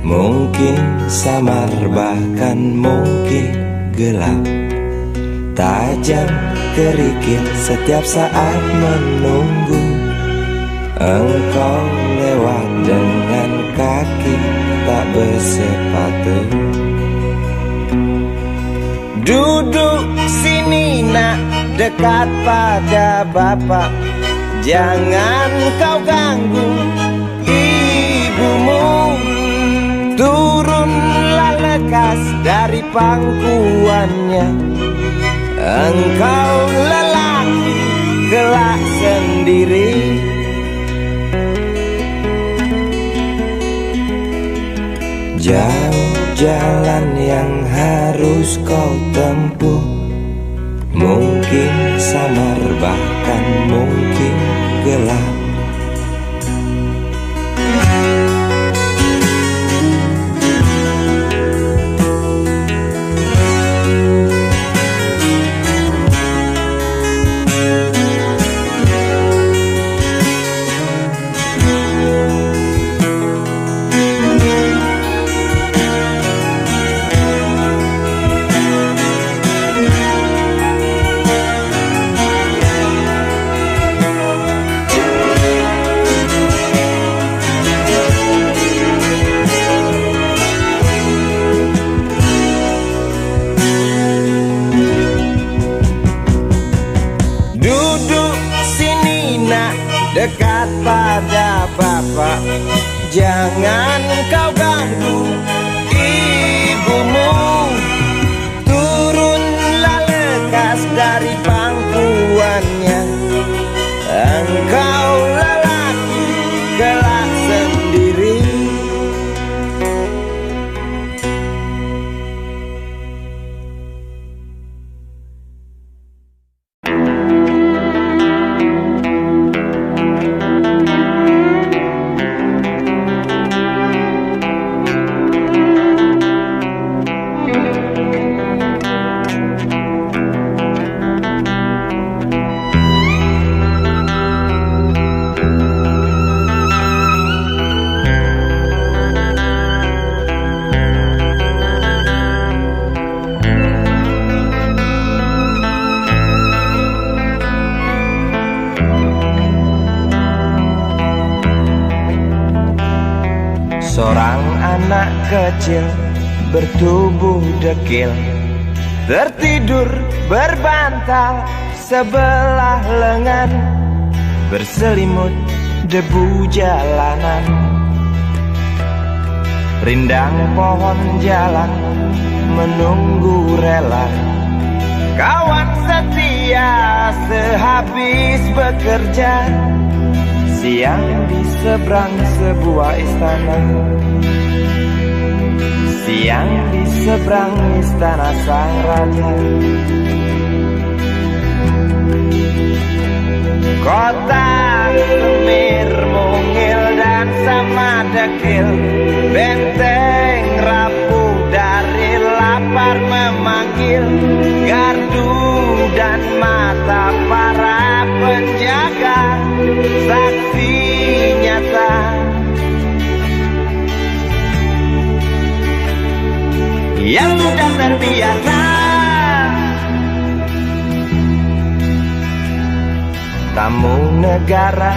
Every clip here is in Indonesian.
Mungkin samar bahkan mungkin gelap, tajam kerikil setiap saat menunggu engkau lewat dengan kaki tak bersepatu. Duduk sini nak, dekat pada bapak, jangan kau ganggu ibumu. Turunlah lekas dari pangkuannya, engkau lelaki kelak sendiri. Jauh jalan yang harus kau tempuh, mungkin samar bahkan mungkin gelap. Dekat pada bapak, jangan kau ganggu ibumu. Turunlah lekas dari pangkuannya, engkau lelaki kelak sendiri. Seorang anak kecil bertubuh dekil, tertidur berbantal sebelah lengan, berselimut debu jalanan. Rindang pohon jalan menunggu rela, kawan setia sehabis bekerja. Siang di seberang sebuah istana, siang di seberang istana sang raja. Kota Semir mungil dan sama dekil, benteng rapuh dari lapar memanggil. Gardu dan mata para penjaga, saksi nyata. Yang sudah terbiasa tamu negara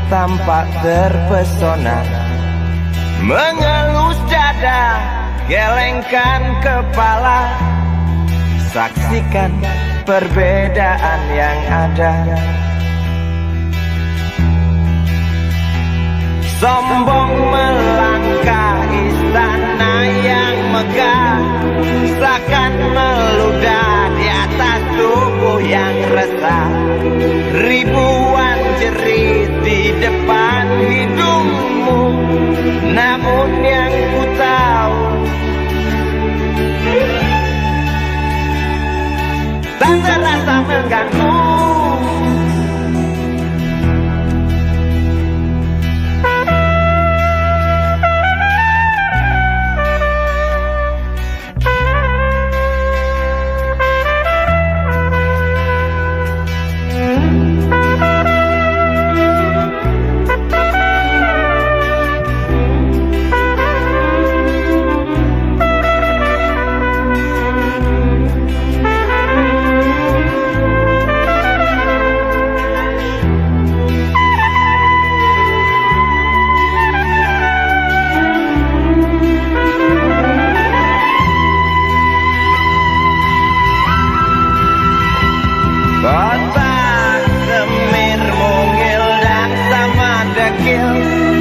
tampak terpesona, mengelus dada, gelengkan kepala, saksikan perbedaan yang ada. Sombong melangkah istana yang megah, seakan meludah di atas tubuh yang resah. Ribuan jerit di depan hidungmu, namun yang ku tahu tak terasa mengganggu.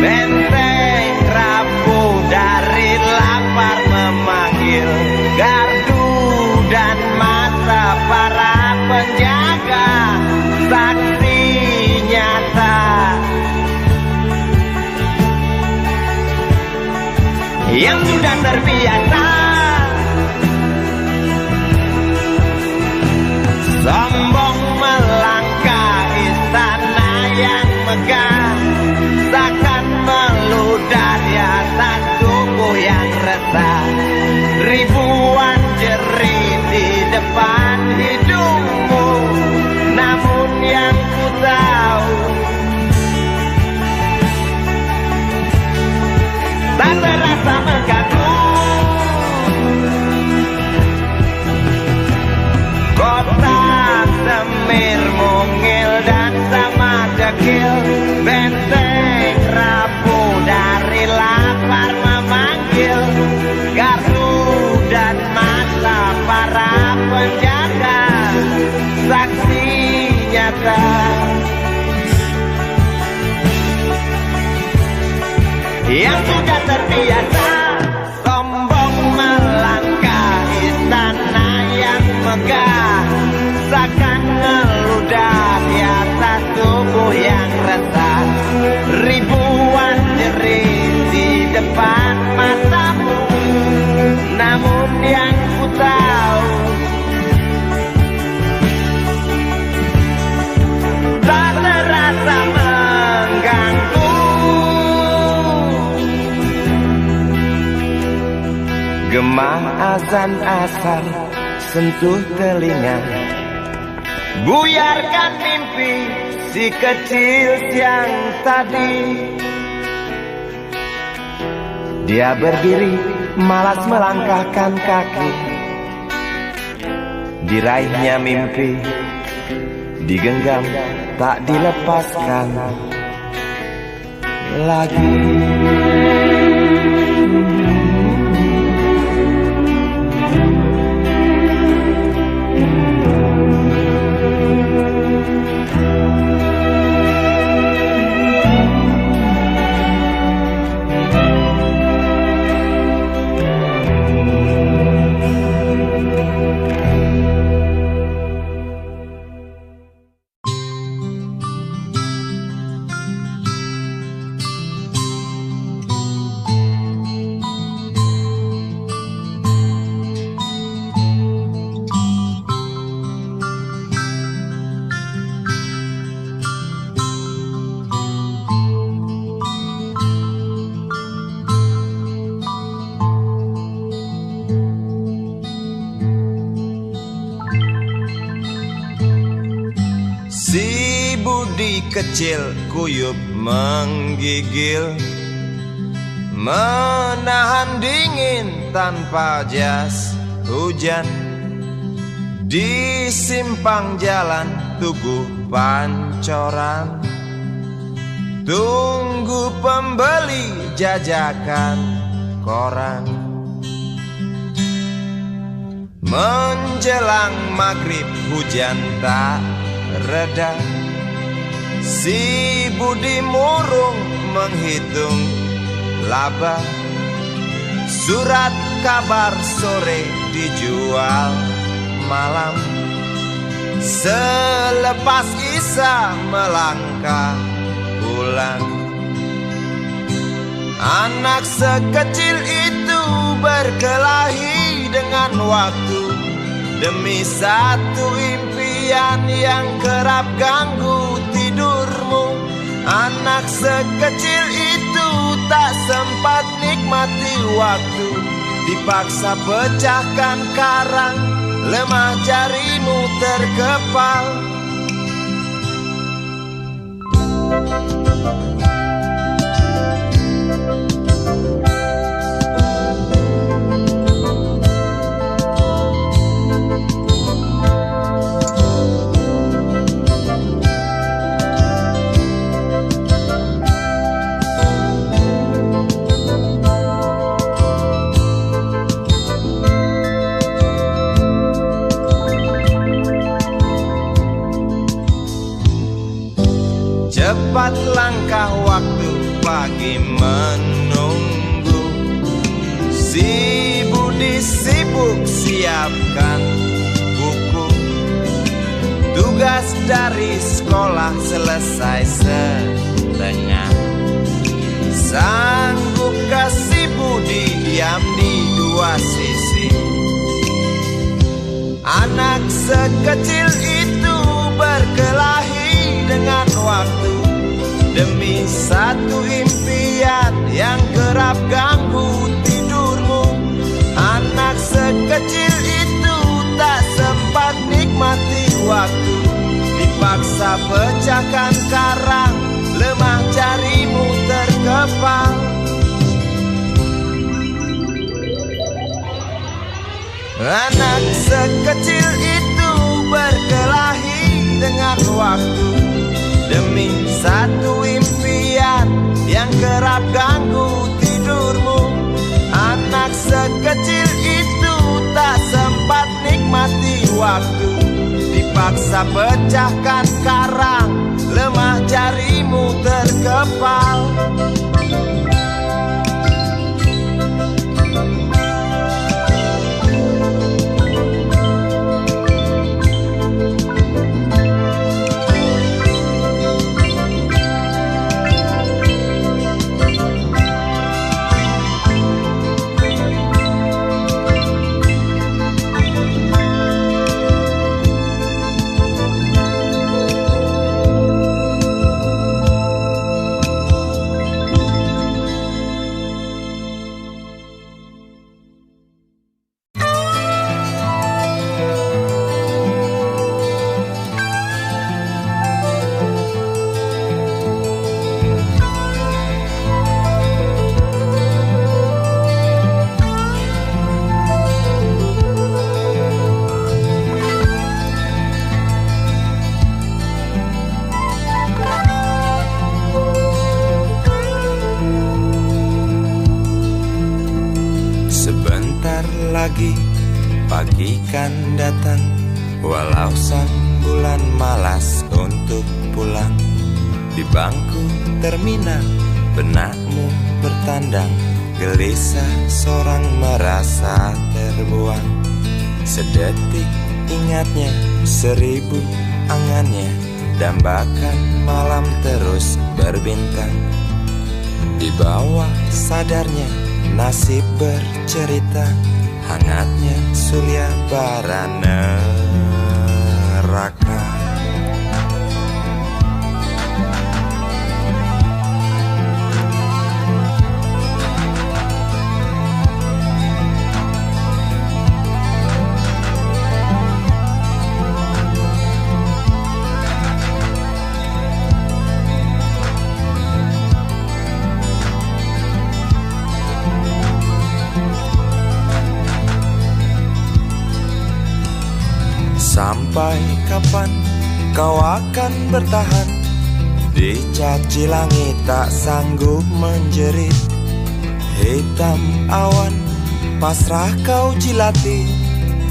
Benteng rapuh dari lapar memanggil, gardu dan mata para penjaga, saksi nyata yang sudah terbiasa sombong melangkah istana yang megah, takkan meludah di atas tubuh yang resah. Ribuan jerit di depan hidungmu, namun yang ku tahu tak terasa mengganggu. Kotak semir mungil dan sama dekil, benteng rapuh dari lapar memanggil, gardu dan mata para penjaga, saksi nyata yang sudah terbiasa sombong melangkah istana yang megah, seakan ngeludah di atas tubuh yang resah. Ribuan jerit di depan matamu, namun yang ku tahu tak terasa mengganggu. Gema azan asar sentuh telinga, buyarkan mimpi si kecil siang tadi. Dia berdiri malas melangkahkan kaki, diraihnya mimpi digenggam tak dilepaskan lagi. Kecil kuyup menggigil, menahan dingin tanpa jas hujan. Di simpang jalan Tugu Pancoran, tunggu pembeli jajakan koran. Menjelang maghrib hujan tak reda, si Budi murung menghitung laba. Surat kabar sore dijual malam, selepas Isa melangkah pulang. Anak sekecil itu berkelahi dengan waktu demi satu impian yang kerap ganggu tidurmu. Anak sekecil itu tak sempat nikmati waktu, dipaksa pecahkan karang, lemah jarimu terkepal. lagi menunggu. Si Budi sibuk siapkan buku. Tugas dari sekolah selesai setengah. Sanggup kasih Budi diam di dua sisi. Anak sekecil itu berkelahi dengan waktu demi satu impian yang kerap ganggu tidurmu. Anak sekecil itu tak sempat nikmati waktu, dipaksa pecahkan karang, lemah jarimu terkepal. Anak sekecil itu berkelahi dengan waktu demi satu impian yang kerap ganggu tidurmu. Anak sekecil itu tak sempat nikmati waktu, dipaksa pecahkan karang, lemah jarimu terkepal. Lagi pagi kan datang, walau sang bulan malas untuk pulang. Di bangku terminal benakmu bertandang, gelisah seorang merasa terbuang. Sedetik ingatnya, seribu angannya, dambakan malam terus berbintang. Di bawah sadarnya nasib bercerita, hangatnya surya bara neraka. Sampai kapan kau akan bertahan? Dicaci langit tak sanggup menjerit. Hitam awan pasrah kau jilati,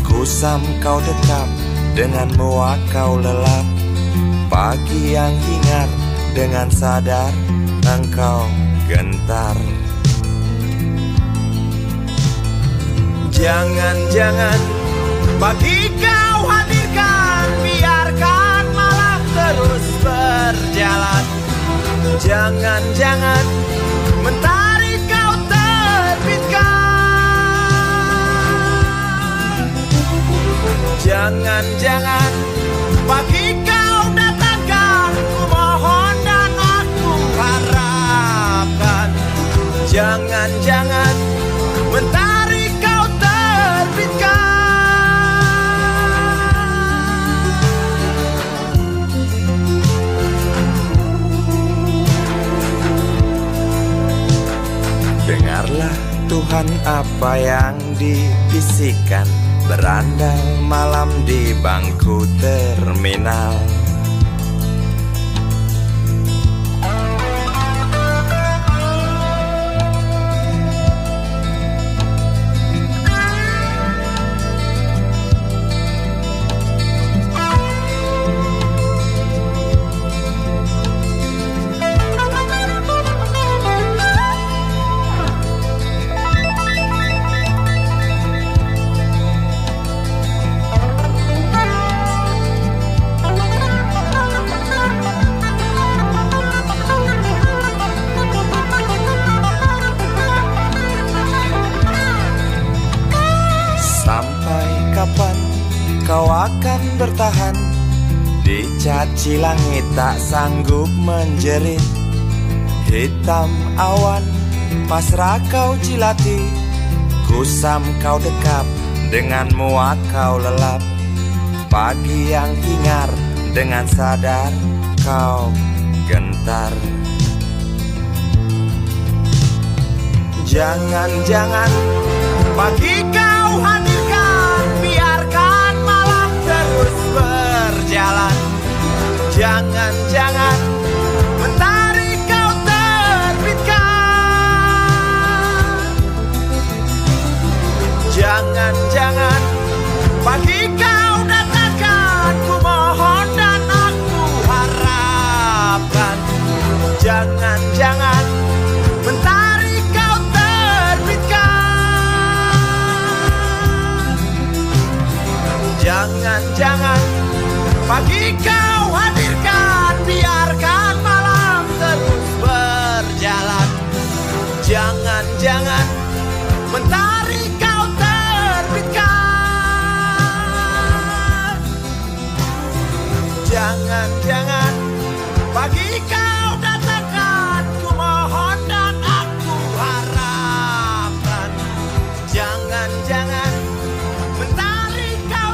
kusam kau dekap, dengan muak kau lelap. Pagi yang hingar, dengan sadar engkau gentar. Jangan-jangan pagi kau hadirkan, biarkan malam terus berjalan. Jangan-jangan mentari kau terbitkan. Jangan-jangan pagi kau datangkan, ku mohon dan aku harapkan. Jangan-jangan mentari kau terbitkan. Dengarlah Tuhan apa yang dibisikkan, berandal malam di bangku terminal. Caci langit tak sanggup menjerit, hitam awan pasrah kau cilati. Kusam kau dekap, dengan muak kau lelap. Pagi yang hingar, dengan sadar kau gentar. Jangan-jangan pagi kau hadirkan, biarkan malam terus berjalan. Jangan-jangan mentari kau terbitkan. Jangan-jangan pagi kau datangkan, ku mohon dan aku harapkan. Jangan-jangan mentari kau terbitkan. Jangan-jangan pagi kau hadirkan, biarkan malam terus berjalan. Jangan-jangan mentari kau terbitkan. Jangan-jangan pagi kau datangkan, ku mohon dan aku harapkan. Jangan-jangan mentari kau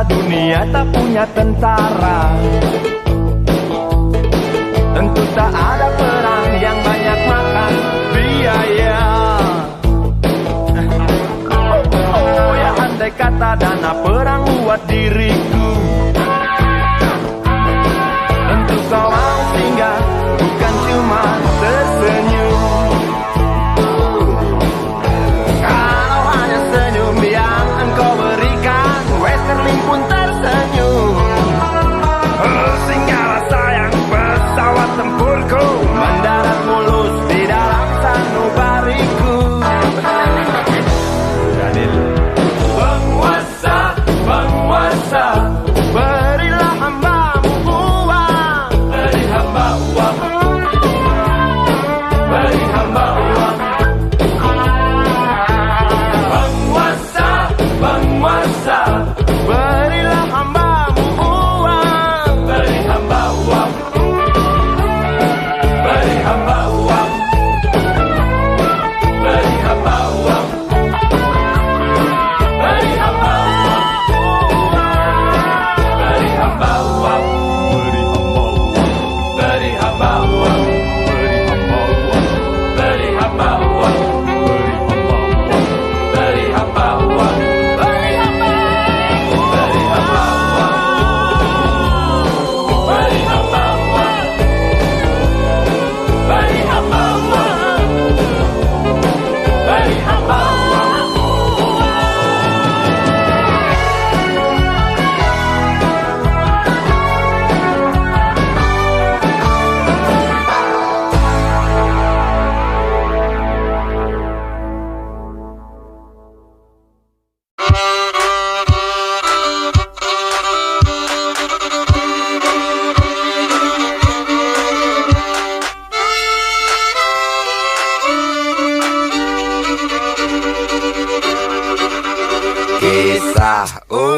dunia tak punya tentara, tentu tak ada perang yang banyak makan biaya. Oh ya, andai kata dana perang buat diriku, tentu kau mau singgah, bukan cuma tersenyum. Kalau hanya senyum yang engkau berikan,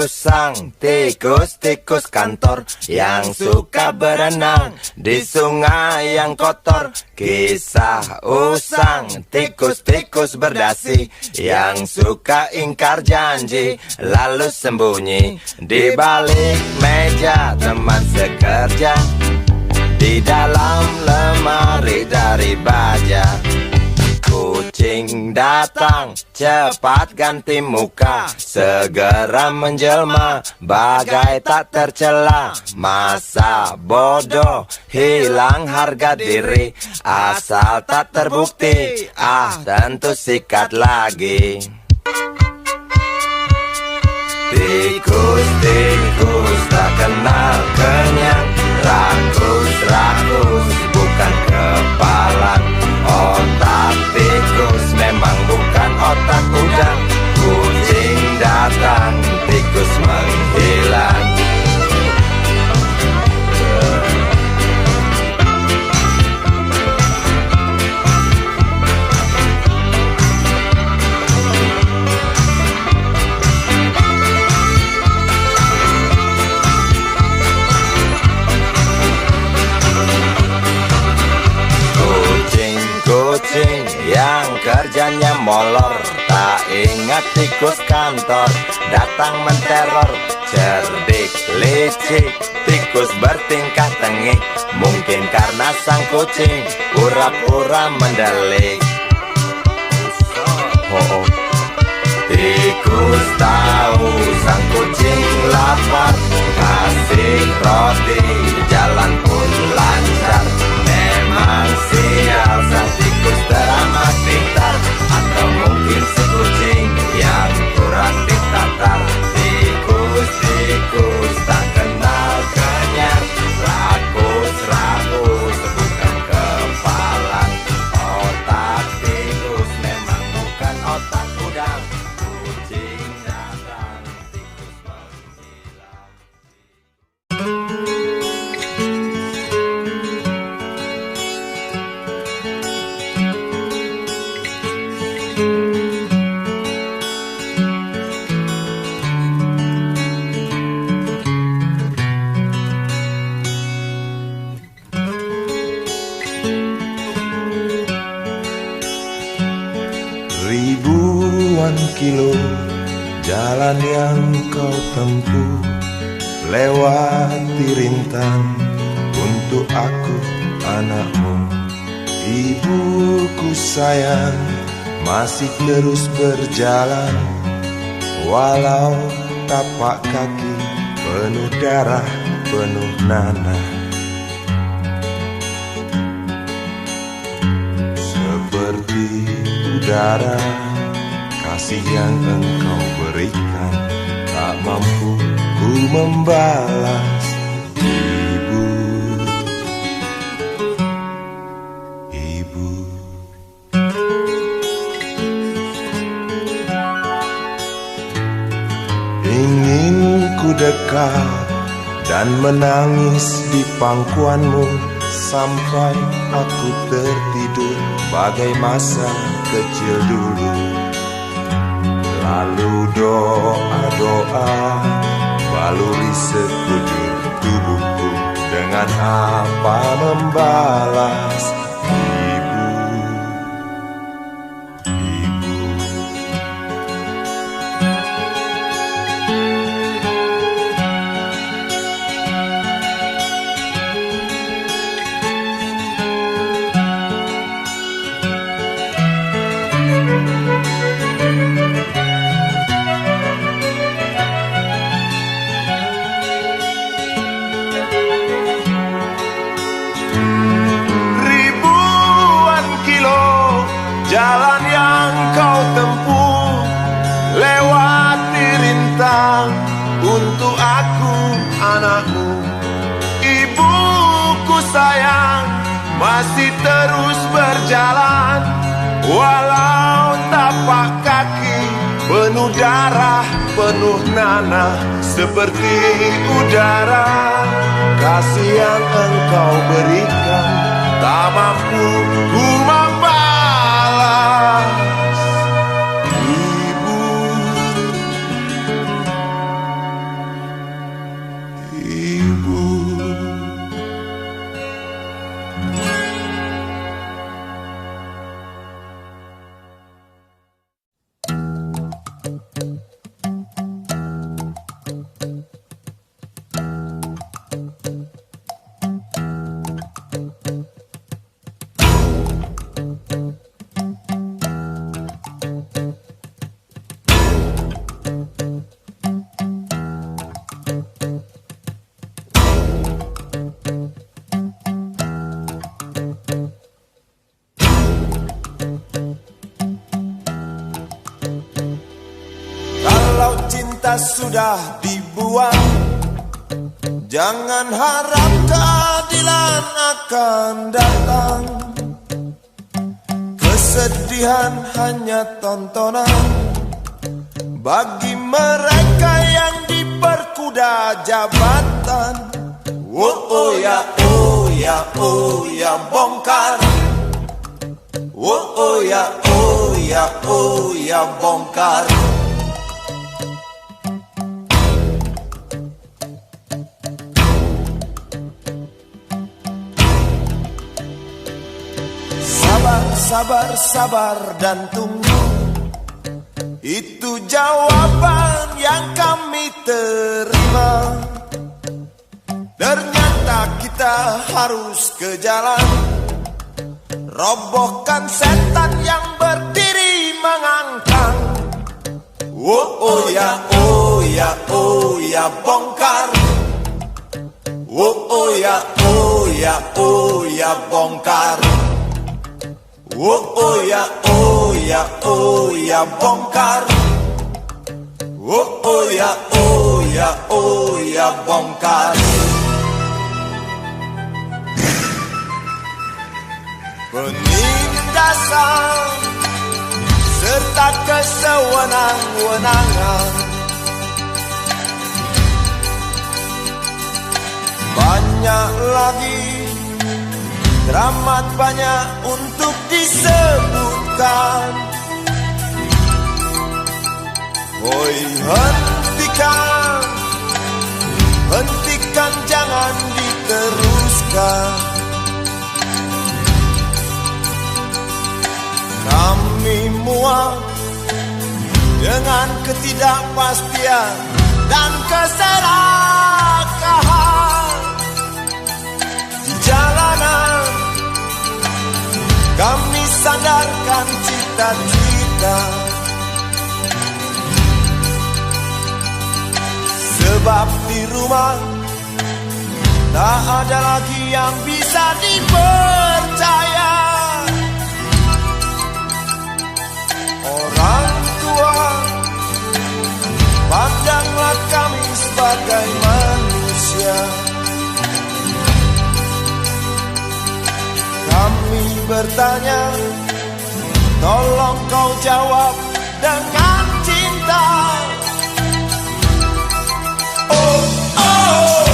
sang tikus-tikus kantor yang suka berenang di sungai yang kotor. Kisah usang tikus-tikus berdasi yang suka ingkar janji lalu sembunyi di balik meja teman sekerja, di dalam lemari dari baja. Kucing datang, cepat ganti muka, segera menjelma, bagai tak tercela. Masa bodoh, hilang harga diri, asal tak terbukti, tentu sikat lagi. Tikus-tikus tak kenal kenyang, rakus-rakus bukan kepala. Otak tikus memang bukan otak udang. Kucing datang, tikus menghilang. Kucing yang kerjanya molor, tak ingat tikus kantor, datang menteror. Cerdik, licik, tikus bertingkah tengik, mungkin karena sang kucing pura-pura mendelik. Tikus tahu sang kucing lapar, kasih roti, jalan pun lancar. Memang sial sang tikus teramat pintar, atau mungkin si kucing yang kurang ditatar. Tikus-tikus tak kenal kenyang, rakus-rakus bukan kepala. Otak tikus memang bukan otak udang. Kucing datang, tikus menghilang. Ribuan kilo jalan yang kau tempuh, lewati rintang untuk aku anakmu. Ibuku sayang, masih terus berjalan, walau tapak kaki penuh darah, penuh nanah. Seperti udara, kasih yang engkau berikan, tak mampu ku membalas. Ibu, ibu. Ingin ku dekat dan menangis di pangkuanmu, sampai aku tertidur bagai masa kecil dulu. Lalu doa-doa baluri sekujur tubuhku, dengan apa membalas. Ibu, ibu. Jalan yang kau tempuh, lewati rintang untuk aku anakmu. Ibuku sayang, masih terus berjalan, walau tapak kaki penuh darah, penuh nanah. Seperti udara, kasih yang engkau berikan, tak mampu ku membalas. Ibu, senja sudah dibuang. Jangan harap keadilan akan datang. Kesedihan hanya tontonan bagi mereka yang diperkuda jabatan. Oh ya, oh ya, oh ya, bongkar. Oh ya, oh ya, oh ya, bongkar. Sabar, sabar dan tunggu. Itu jawaban yang kami terima. Ternyata kita harus ke jalan, robohkan setan yang berdiri mengangkang. Oh ya, oh ya, oh ya, bongkar. Oh ya, oh ya, oh ya, bongkar. Oh ya, oh ya, oh ya, bongkar. Oh ya, oh ya, oh ya, bongkar. Penindasan serta kesewenang-wenangan, banyak lagi, teramat banyak untuk disebutkan. Woi, hentikan, hentikan, jangan diteruskan. Kami muak dengan ketidakpastian dan keserakahan di jalanan. Kami sandarkan cita-cita, sebab di rumah tak ada lagi yang bisa dipercaya. Orang tua, pandanglah kami sebagai manusia. Kami bertanya, tolong kau jawab dengan cinta. Oh, oh.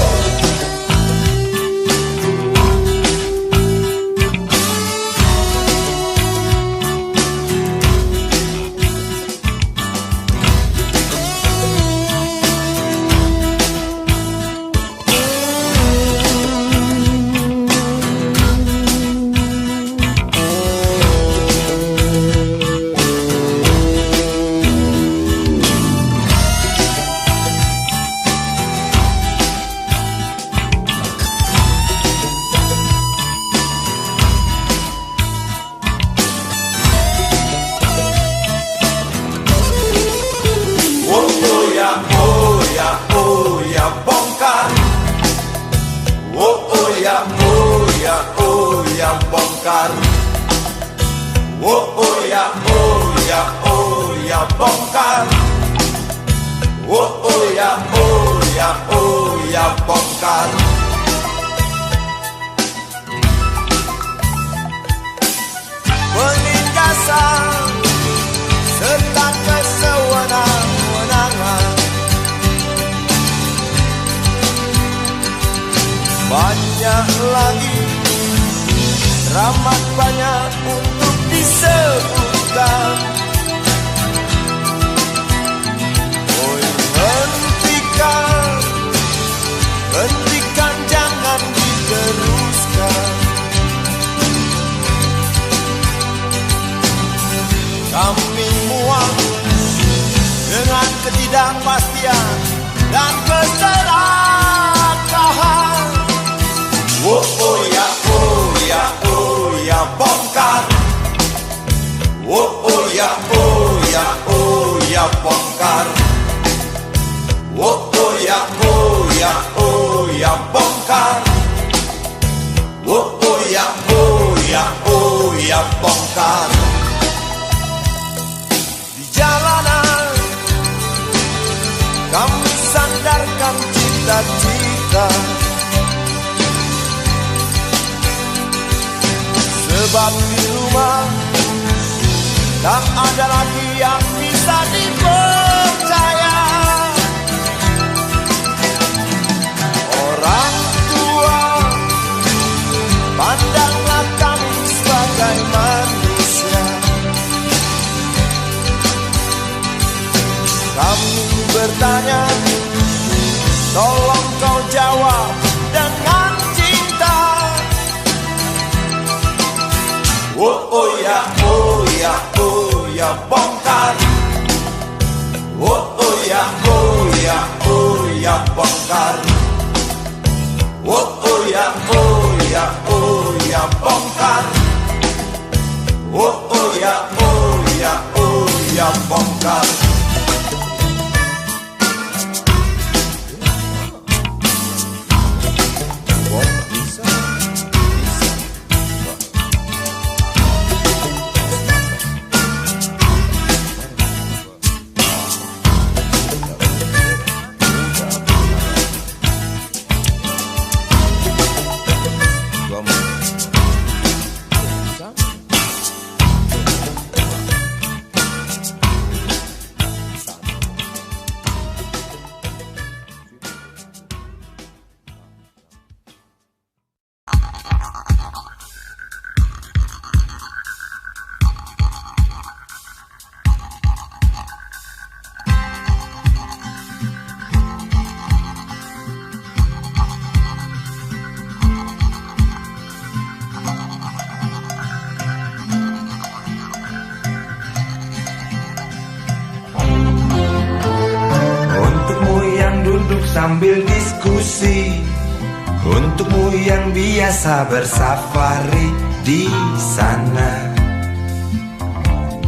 Bongkar. Oh ya, oh ya, oh ya, bongkar. Oh ya, oh ya, oh ya, bongkar. Penindasan serta kesewenang-wenangan, banyak lagi, teramat banyak untuk disebutkan. Oh, hentikan, hentikan, jangan diteruskan. Kami muak dengan ketidakpastian dan keserakahan. Oh ya, oh ya, oh ya, bongkar. Oh ya, oh ya, oh ya, bongkar. Oh ya, oh ya, oh ya, bongkar. Oh ya, oh ya, oh ya, bongkar. Di jalanan sukacita. Sebab di rumah tak ada lagi yang bisa dipercaya. Orang tua, pandanglah kami sebagai manusia. Kami bertanya, tolong kau jawab dengan cinta. Oh ya, oh ya, oh ya, bongkar. Oh ya, oh ya, oh ya, bongkar. Oh ya, oh ya, oh ya, bongkar. Oh ya, oh ya, oh ya, bongkar. Sambil diskusi, untukmu yang biasa bersafari di sana,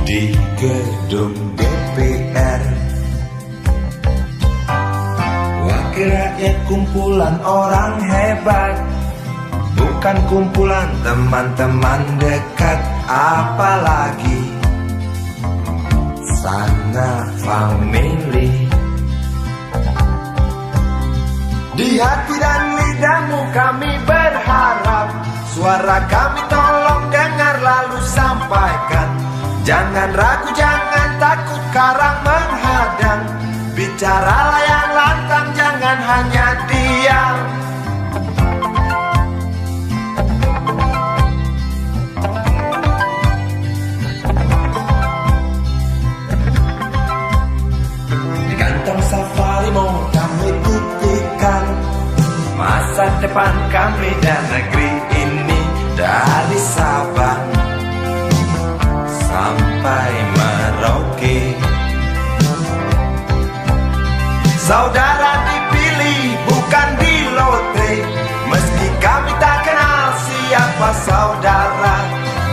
di gedung DPR. Wakil rakyat kumpulan orang hebat, bukan kumpulan teman-teman dekat. Apalagi sana family. Di hati dan lidahmu kami berharap, suara kami tolong dengar lalu sampaikan. Jangan ragu, jangan takut karang menghadang. Bicaralah yang lantang, jangan hanya diam. Di kantong safarimu kami titipkan masa depan kami dan negeri ini, dari Sabang sampai Merauke. Saudara dipilih bukan di lotre, meski kami tak kenal siapa saudara.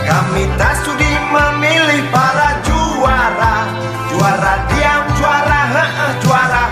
Kami tak sudi memilih para juara, juara diam, juara juara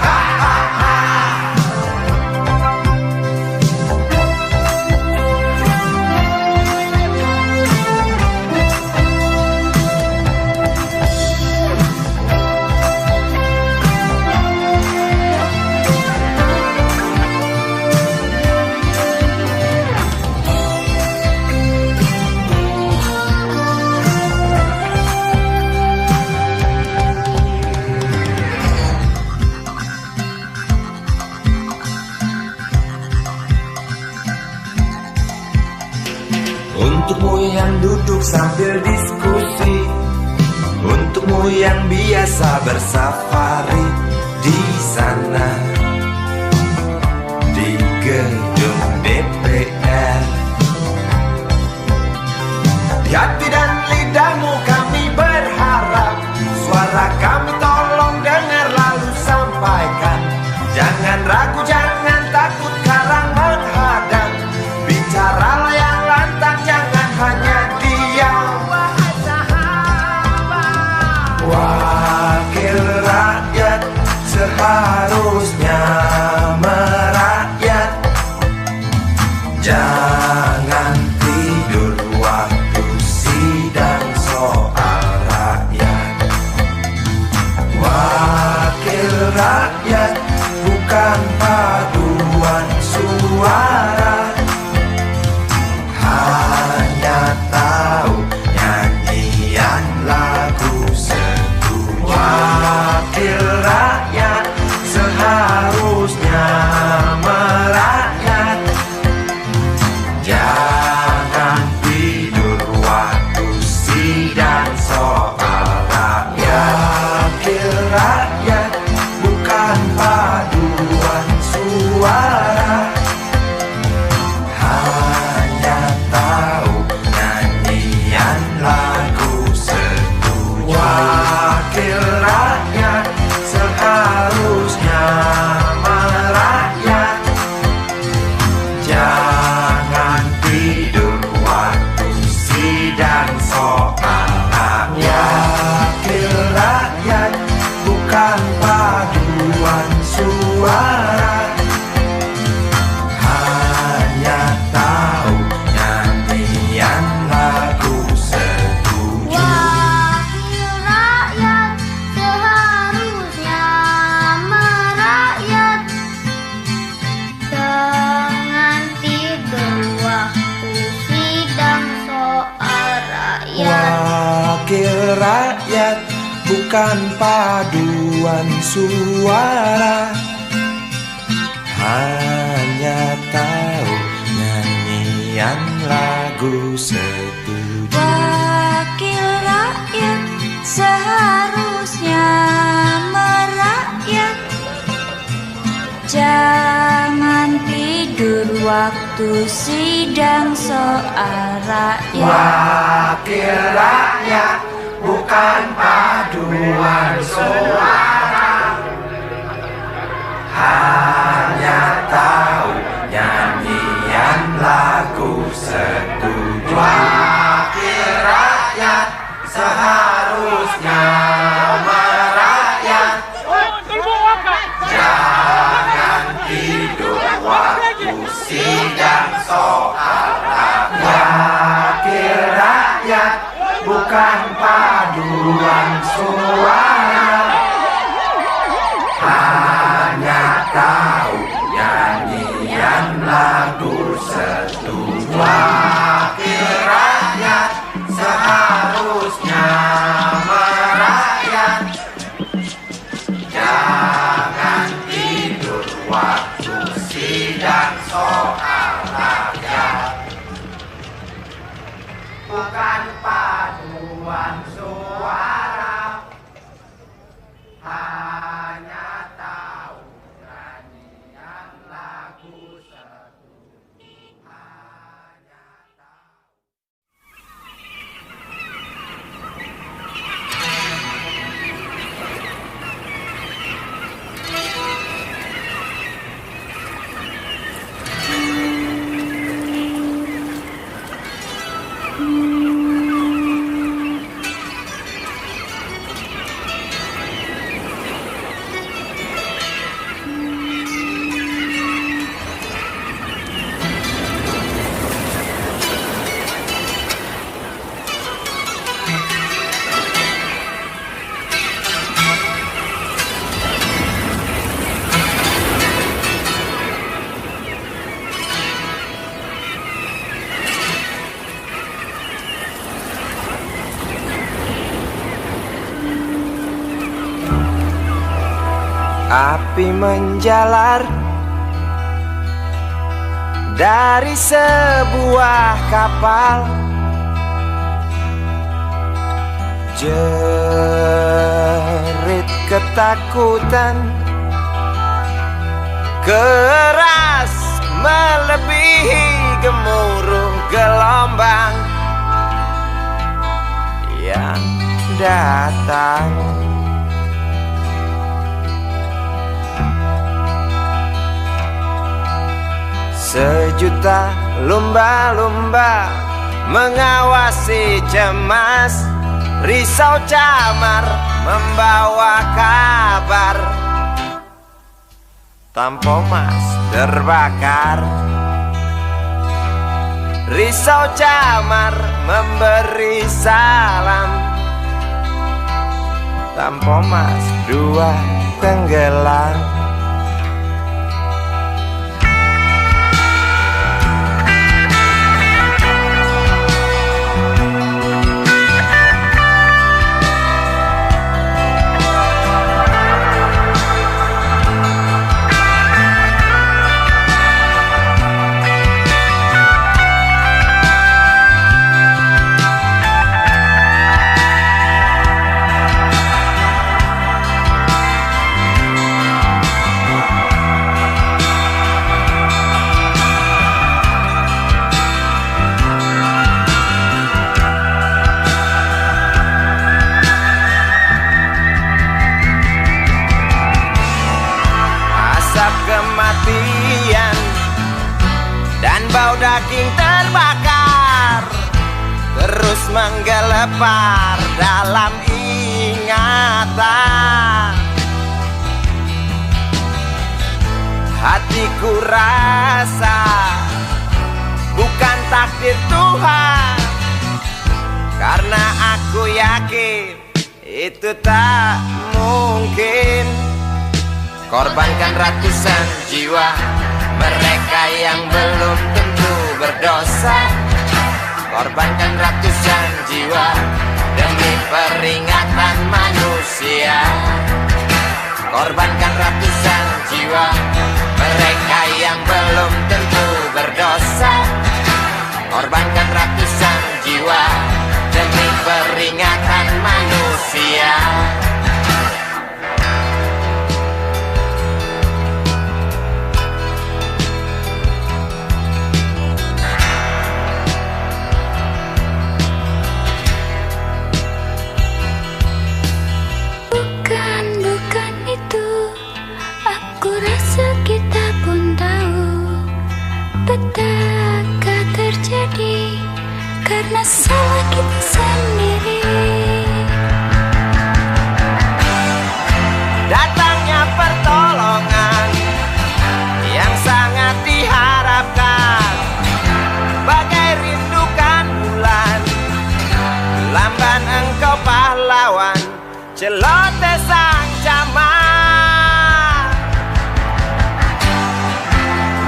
untukmu yang duduk sambil diskusi, untukmu yang biasa bersafari di sana, di gedung DPR. Di hati dan lidahmu kami berharap, suara kami tolong dengar lalu sampaikan. Jangan ragu, jangan takut karang menghadang. Bicaralah yang lantang, jangan hanya diam. Wakil rakyat seharusnya merakyat, rakyat, bukan paduan suara. Hanya tahu nyanyian lagu setuju. Wakil rakyat seharusnya merakyat, jangan tidur waktu sidang soal rakyat. Wakil rakyat, bukan paduan suara. Hanya tahu nyanyian lagu setuju. Wakil rakyat seharusnya merakyat, jangan tidur waktu sidang soal rakyat. Wakil rakyat, bukan paduan suara. Hanya tahu nyanyian lagu setuju. Wakil rakyat seharusnya merakyat, jangan tidur waktu sidang soal rakyat. Bukan paduan suara, hanya tahu nyanyian lagu setuju. Hanya tahu. Api menjalar dari sebuah kapal, jerit ketakutan keras melebihi gemuruh gelombang yang datang. Sejuta lumba-lumba mengawasi cemas, risau camar membawa kabar. Tampomas terbakar, risau camar memberi salam. Tampomas dua tenggelam. Kematian dan bau daging terbakar terus menggelepar dalam ingatan. Hatiku rasa bukan takdir Tuhan, karena aku yakin itu tak mungkin. Korbankan ratusan jiwa mereka yang belum tentu berdosa. Korbankan ratusan jiwa demi peringatan manusia. Korbankan ratusan jiwa, mereka yang belum tentu berdosa. Korbankan ratusan jiwa demi peringatan manusia. Bukan itu, aku rasa kita pun tahu petaka terjadi karena salah kita sendiri. Datangnya pertolongan yang sangat diharapkan, bagai rindukan bulan, lamban engkau pahlawan, celoteh sang jaman.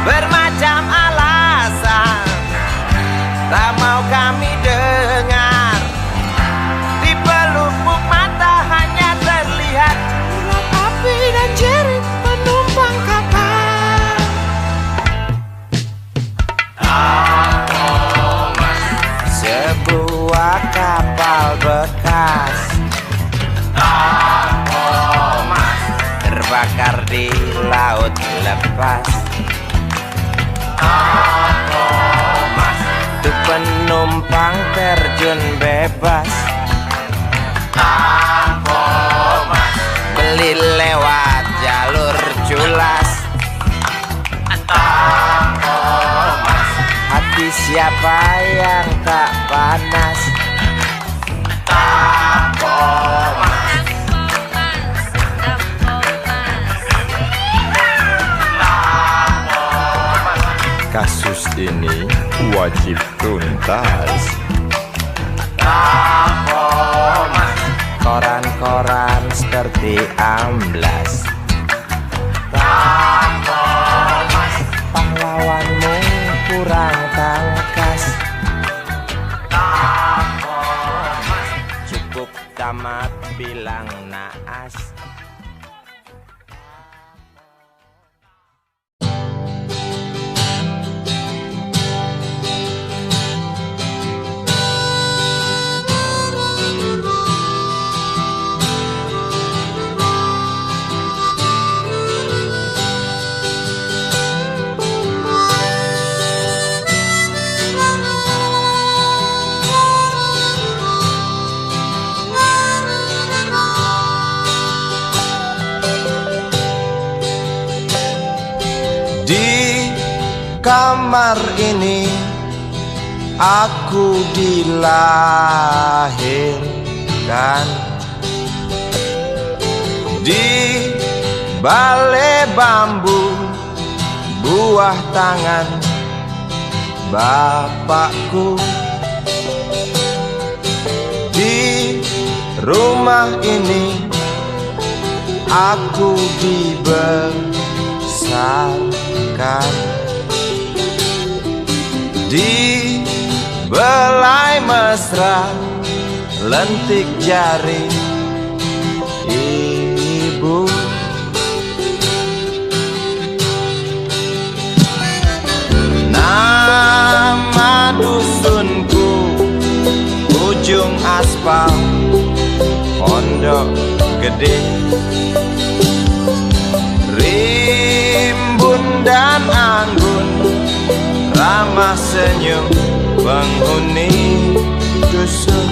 Bermacam alasan tak mau kami dengar, di pelupuk mata hanya terlihat urat api dan jerit penumpang kapal. Sebuah kapal bekas terbakar di laut lepas. Untuk penumpang terjun bebas, beli lewat jalur culas. Hati siapa yang tak panas? Kasus ini wajib tuntas. Koran-koran seperti amblas. Pahlawanmu kurang tangkas. Cukup tamat bilang naas. Kamar ini aku dilahirkan, di balai bambu buah tangan bapakku. Di rumah ini aku dibesarkan, di belai mesra lentik jari ibu. Nama dusunku ujung aspal Pondok Gede. Rimbun dan anggun ramah senyum penghuni dusun.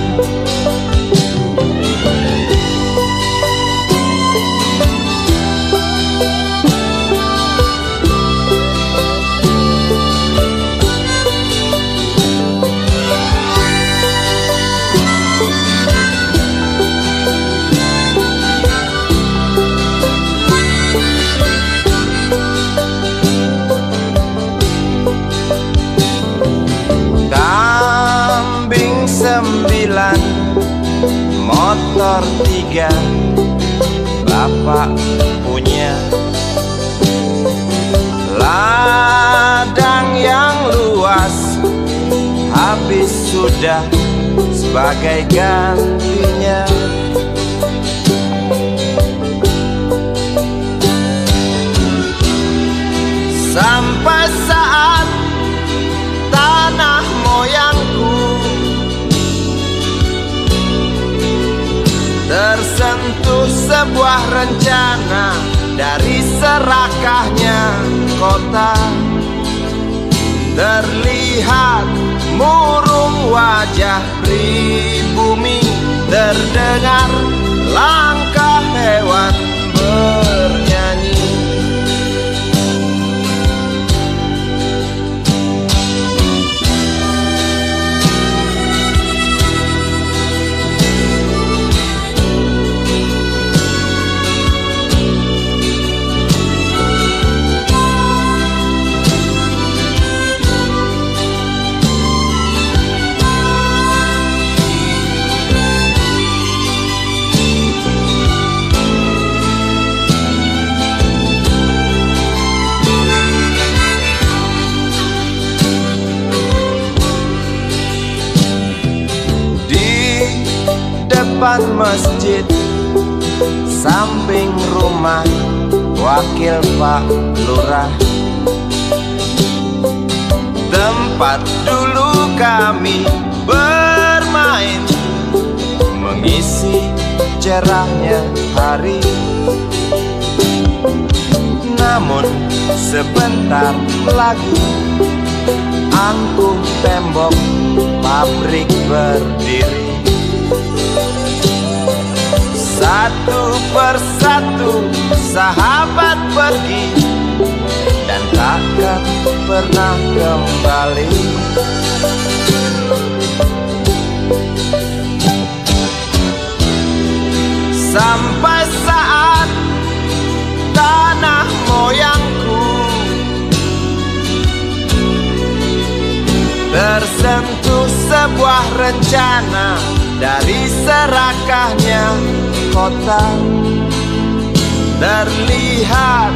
Sembilan, motor 3 bapak punya. Ladang yang luas habis sudah sebagai gantinya. Sampai saat tanah moyangku tersentuh sebuah rencana dari serakahnya kota. Terlihat murung wajah pribumi, terdengar langkah hewan bernyanyi. Depan masjid samping rumah wakil Pak Lurah, tempat dulu kami bermain mengisi cerahnya hari. Namun sebentar lagi angkuh tembok pabrik berdiri. Satu persatu sahabat pergi dan takkan pernah kembali. Sampai saat tanah moyangku tersentuh sebuah rencana dari serakahnya kota. Terlihat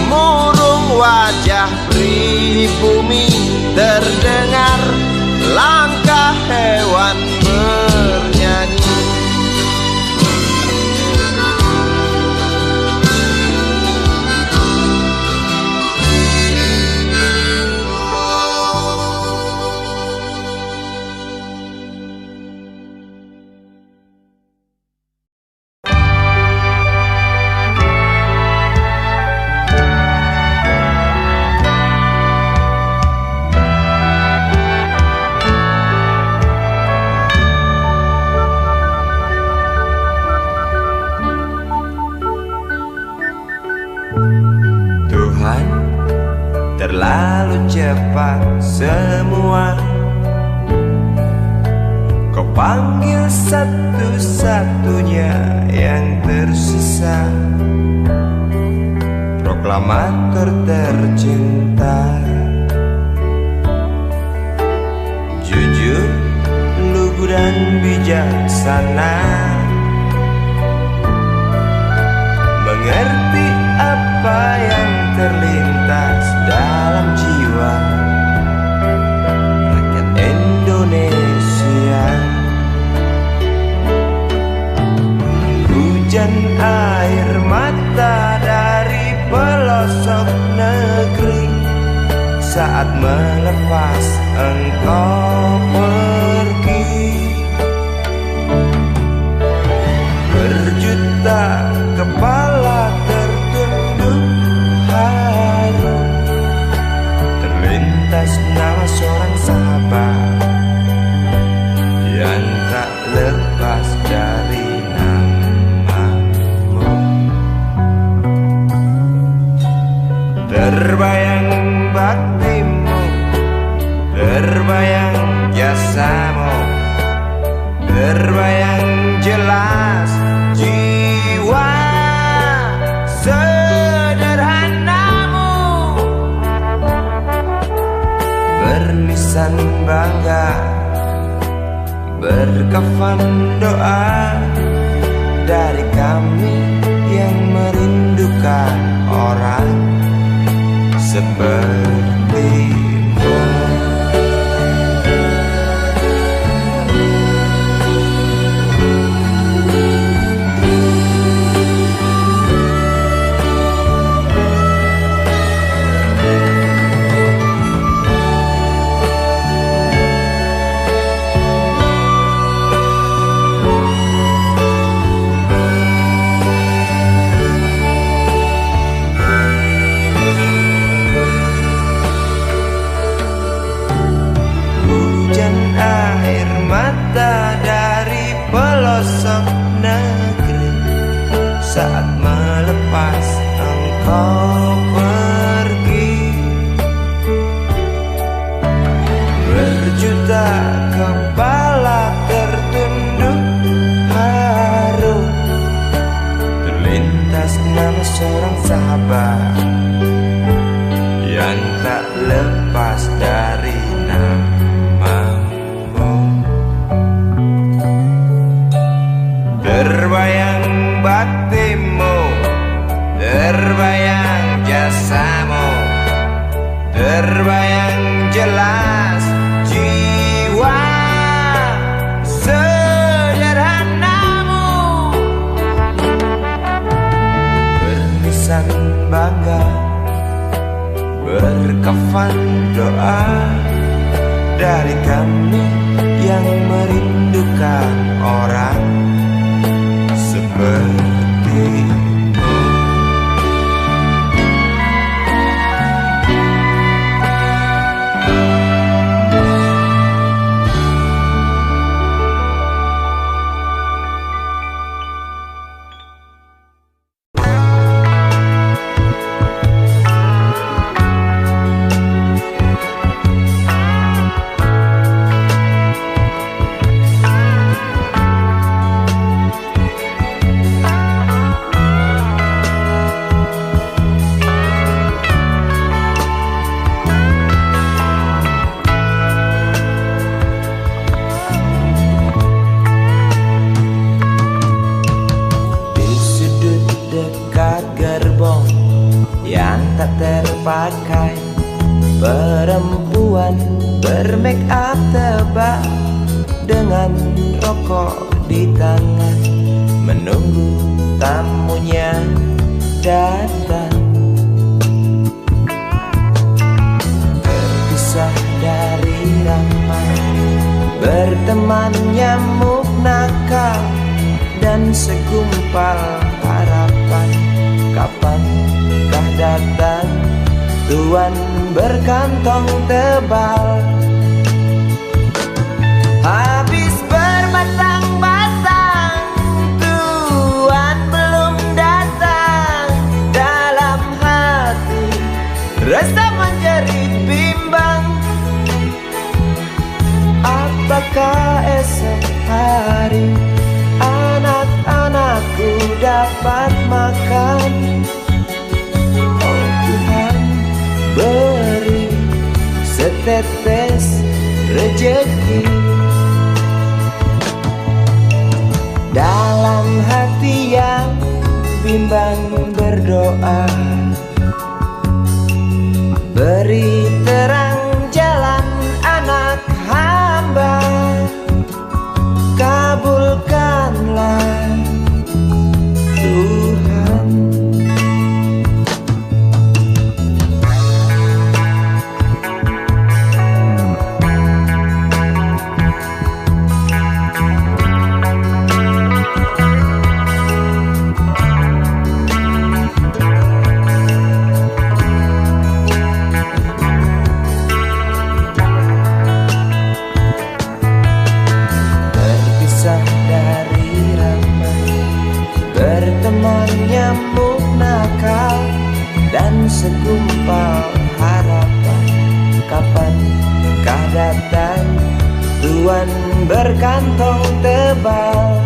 murung wajah pribumi, terdengar langkah hewan bernyanyi. Terlalu cepat semua, kau panggil satu-satunya yang tersisa, proklamator tercinta. Jujur, lugu dan bijaksana, mengerti apa yang terlintas dalam jiwa rakyat Indonesia. Hujan air mata dari pelosok negeri saat melepas engkau pergi. Berjuta kepala tertunduk haru, terlintas nama seorang sahabat yang tak lepas dari namamu. Terbayang baktimu, terbayang jasamu, terbayang jelas jiwa sederhanamu, berlisan bangga, berkafan doa dari kami yang merindukan orang sepertimu. doa dari kami yang merindukan orang sepertimu. Terpakai perempuan bermake up tebal dengan rokok di tangan menunggu tamunya datang. Terpisah dari ramai berteman nyamuk nakal dan segumpal harapan. Kapankah datang Tuan berkantong tebal? Habis berbatang-batang Tuan belum datang. Dalam hati rasa menjerit bimbang. Apakah esok hari anak-anakku dapat makan? Oh Tuhan, beri setetes rejeki. Dalam hati yang bimbang berdoa, beri terang jalan anak hamba. Kabulkanlah Tuhan. Nyamuk nakal dan segumpal harapan. Kapankah datang Tuan berkantong tebal?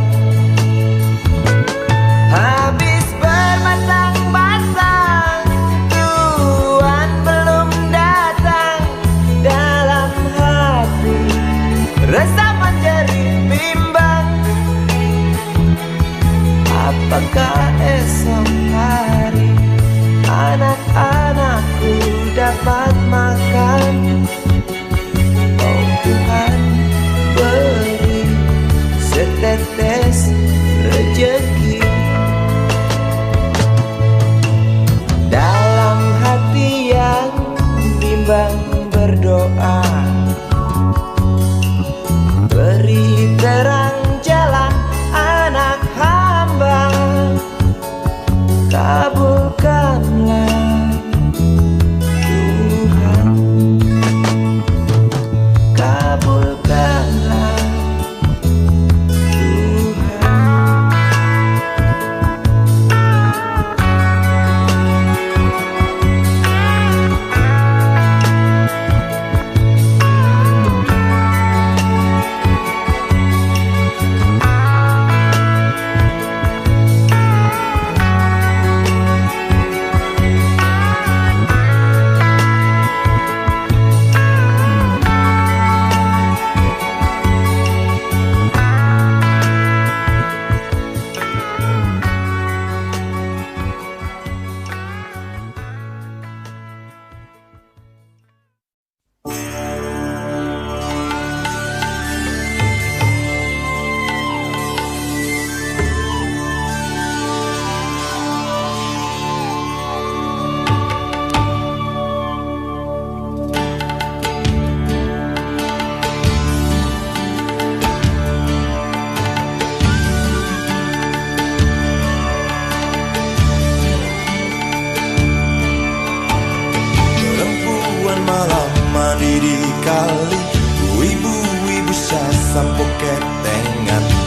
Habis berbatang-batang Tuan belum datang. Dalam hati rasa menjerit bimbang. Apakah esok hari anak-anakku dapat makan? Oh Tuhan, beri setetes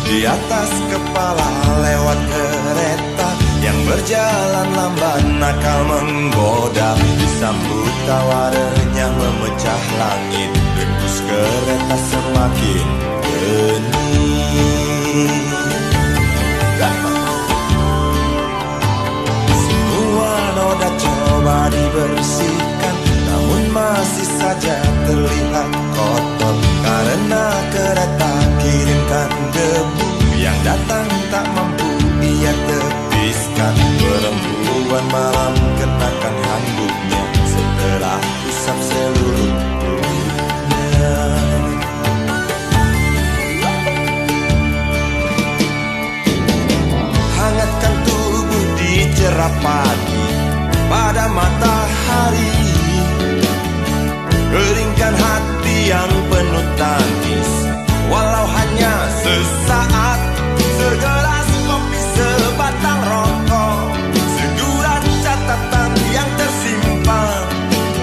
Di atas kepala lewat kereta yang berjalan lambat nakal menggoda. Disambut tawarnya memecah langit, dembus kereta semakin bening. Semua noda coba dibersihkan, namun masih saja terlihat kotor. Karena kereta kirimkan debu yang datang tak mampu ia tepiskan. Perempuan malam kenakan handuknya setelah usap seluruh tubuhnya. Hangatkan tubuh di cerah pagi pada matahari. Keringkan hati yang penuh tangis, walau hanya sesaat. Segelas kopi, sebatang rokok, segurat catatan yang tersimpan.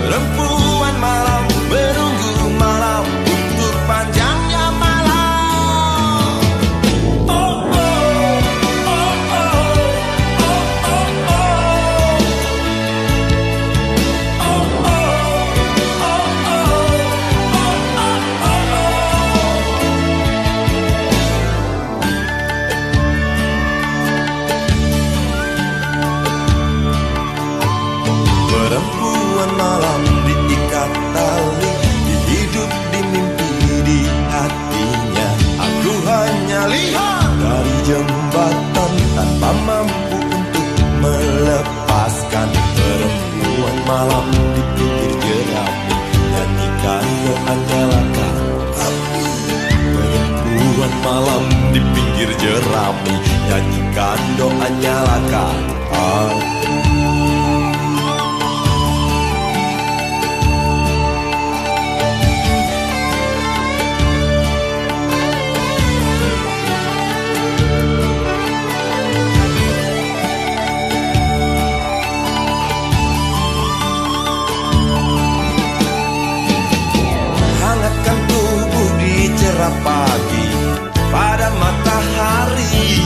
Perempuan malam menunggu malam untuk panjangnya malam. Oh oh, oh oh, oh oh, oh oh. Perempuan malam diikat tali, dihidup, dimimpi, di hatinya. Aku hanya lihat dari jembatan tanpa mampu untuk melepaskan. Perempuan malam di pinggir jerami, nyanyikan doa nyalakan api. Perempuan malam di pinggir jerami, nyanyikan doa nyalakan api. Hangatkan tubuh di cerah pagi pada matahari.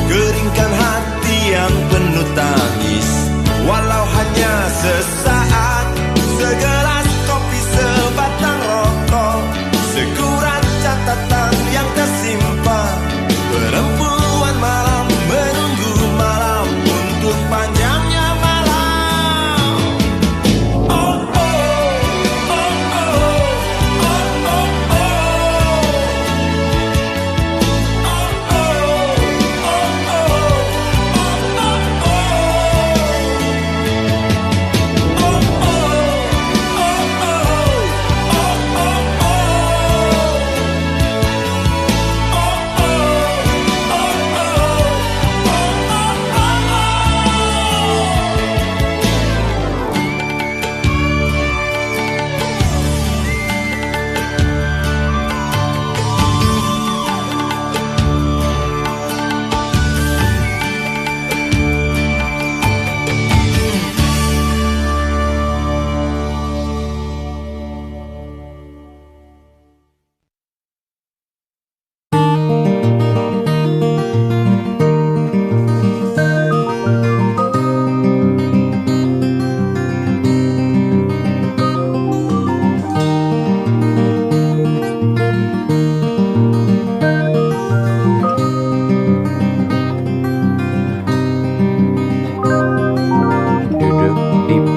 Keringkan hati yang penuh tangis, walau hanya sesaat. Segelas kopi, sebatang rokok, segurat catatan yang tersimpan. Perempuan malam menunggu malam untuk panjangnya malam. Oh oh, oh oh, oh oh, oh.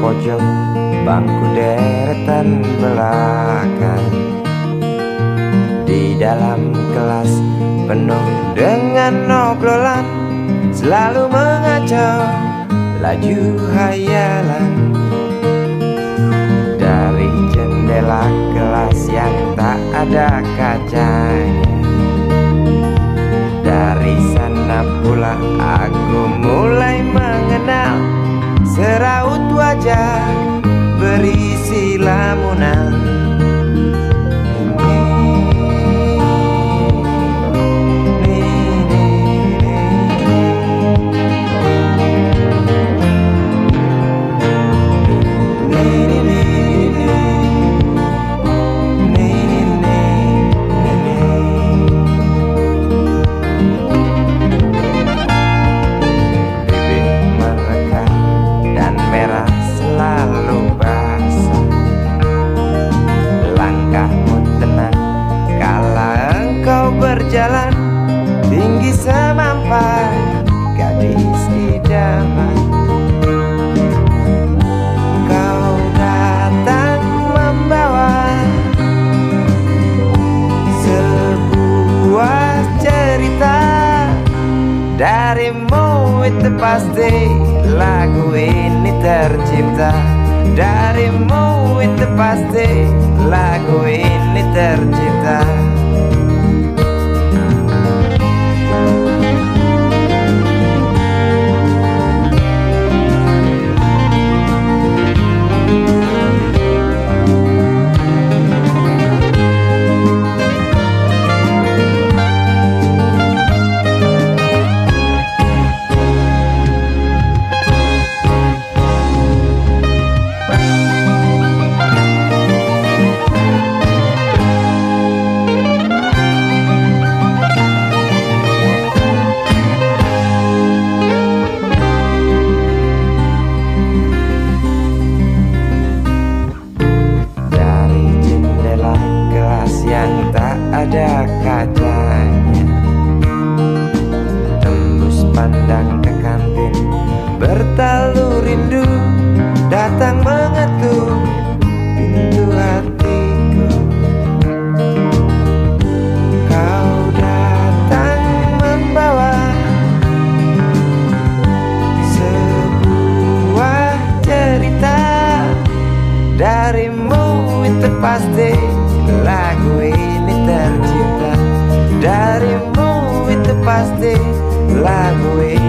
pojok bangku deretan belakang. Di dalam kelas penuh dengan obrolan, selalu mengacau laju hayalan. Dari jendela kelas yang tak ada kacanya, dari sana pula aku mulai mengenal seraut wajah berisi lamunan. Darimu itu pasti lagu ini tercipta. Darimu itu pasti lagu ini tercipta. Yang tak ada kacanya, tembus pandang ke kantin, bertalu rindu datang mengetuk pintu hatiku. Kau datang membawa sebuah cerita. Darimu itu pasti lagu ini tercipta. Darimu itu pasti lagu ini